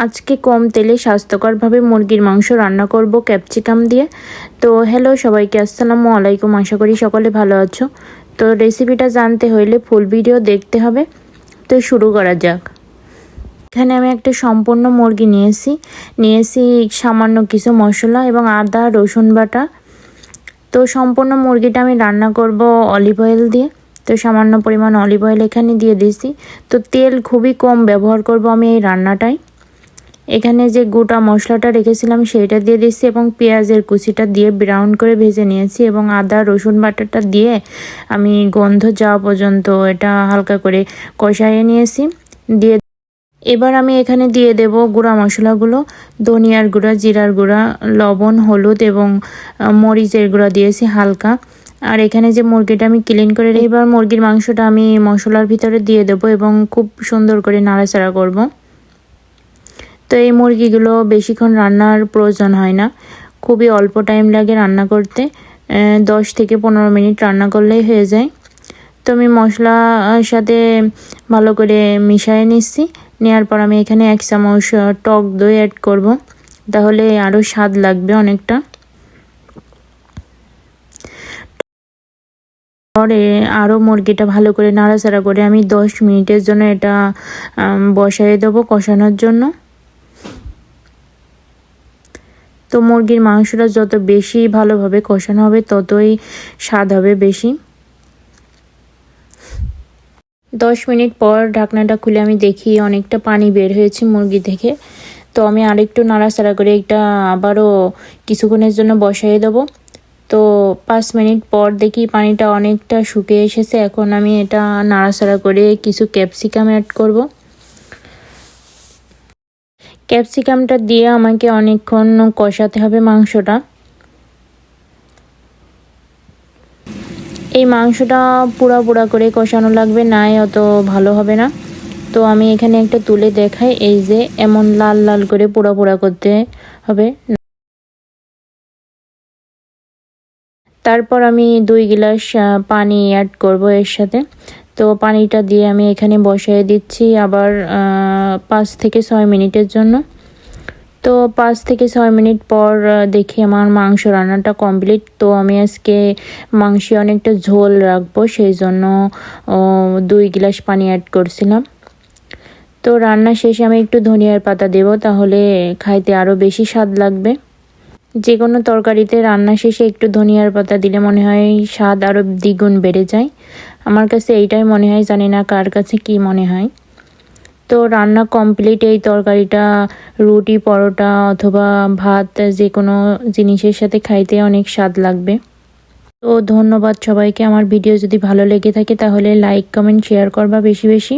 আজকে কম তেলে স্বাস্থ্যকরভাবে মুরগির মাংস রান্না করব ক্যাপসিকাম দিয়ে। তো হ্যালো সবাইকে, আসসালামু আলাইকুম। আশা করি সকলে ভালো আছো। তো রেসিপিটা জানতে হলে ফুল ভিডিও দেখতে হবে। তো শুরু করা যাক। এখানে আমি একটা সম্পূর্ণ মুরগি নিয়েছি সামান্য কিছু মশলা এবং আদা রসুন বাটা। তো সম্পূর্ণ মুরগিটা আমি রান্না করব অলিভ অয়েল দিয়ে। তো সামান্য পরিমাণ অলিভ অয়েল এখানে দিয়ে দিয়েছি। তো তেল খুবই কম ব্যবহার করব আমি এই রান্নাটায়। এখানে যে গোটা মশলাটা রেখেছিলাম সেইটা দিয়ে দিচ্ছি এবং পেঁয়াজের কুচিটা দিয়ে ব্রাউন করে ভেজে নিয়েছি এবং আদা রসুন বাটাটা দিয়ে আমি গন্ধ যাওয়া পর্যন্ত এটা হালকা করে কষাইয়ে নিয়েছি। এবার আমি এখানে দিয়ে দেব গুঁড়া মশলাগুলো, ধনিয়ার গুঁড়া, জিরার গুঁড়া, লবণ, হলুদ এবং মরিচের গুঁড়া দিয়েছি হালকা। আর এখানে যে মুরগিটা আমি ক্লিন করে এবার মুরগির মাংসটা আমি মশলার ভিতরে দিয়ে দেব এবং খুব সুন্দর করে নাড়াচাড়া করব। তো এই মুরগিগুলো বেশিক্ষণ রান্নার প্রয়োজন হয় না, খুবই অল্প টাইম লাগে রান্না করতে, 10 থেকে 15 মিনিট রান্না করলেই হয়ে যায়। তো আমি মশলার সাথে ভালো করে মিশিয়ে নিচ্ছি। নেওয়ার পর আমি এখানে 1 চামচ টক দই অ্যাড করব, তাহলে আরও স্বাদ লাগবে অনেকটা। পরে আরও মুরগিটা ভালো করে নাড়াচাড়া করে আমি 10 মিনিটের জন্য এটা বসাই দেবো কষানোর জন্য। তো মুরগির মাংসটা যত বেশি ভালোভাবে কষানো হবে ততই স্বাদ হবে বেশি। 10 মিনিট পর ঢাকনাটা খুলে আমি দেখি অনেকটা পানি বের হয়েছে মুরগি থেকে। তো আমি আরেকটু নাড়াচাড়া করে এটা আবারও কিছুক্ষণের জন্য বসাই দেবো। তো 5 মিনিট পর দেখি পানিটা অনেকটা শুকিয়ে এসেছে। এখন আমি এটা নাড়াচাড়া করে কিছু ক্যাপসিকাম অ্যাড করব। ক্যাপসিকামটা দিয়ে আমাকে অনেকক্ষণ কষাতে হবে মাংসটা। এই মাংসটা পুরা করে কষানো লাগবে, নাই অত ভালো হবে না। তো আমি এখানে একটা তুলে দেখাই, এই যে এমন লাল লাল করে পোড়া করতে হবে। তারপর আমি 2 গ্লাস পানি অ্যাড করব এর সাথে। তো পানিটা দিয়ে আমি এখানে বসিয়ে দিচ্ছি আবার 5 থেকে 6 মিনিটের জন্য। তো 5 থেকে 6 মিনিট পর দেখি আমার মাংস রান্নাটা কমপ্লিট। তো আমি আজকে মাংসে অনেকটা ঝোল রাখবো, সেই জন্য 2 গ্লাস পানি অ্যাড করছিলাম। তো রান্না শেষে আমি একটু ধনিয়ার পাতা দেব, তাহলে খাইতে আরও বেশি স্বাদ লাগবে। যে কোনো তরকারিতে রান্না শেষে একটু ধনিয়ার পাতা দিলে মনে হয় স্বাদ আরও দ্বিগুণ বেড়ে যায়। আমার কাছে এইটাই মনে হয়, জানি না কার কাছে কি মনে হয়। তো রান্না কমপ্লিট। এই তরকারিটা রুটি, পরোটা অথবা ভাত যে কোনো জিনিসের সাথে খাইতে অনেক স্বাদ লাগবে। তো ধন্যবাদ সবাইকে। আমার ভিডিও যদি ভালো লেগে থাকে তাহলে লাইক কমেন্ট শেয়ার করবা বেশি বেশি।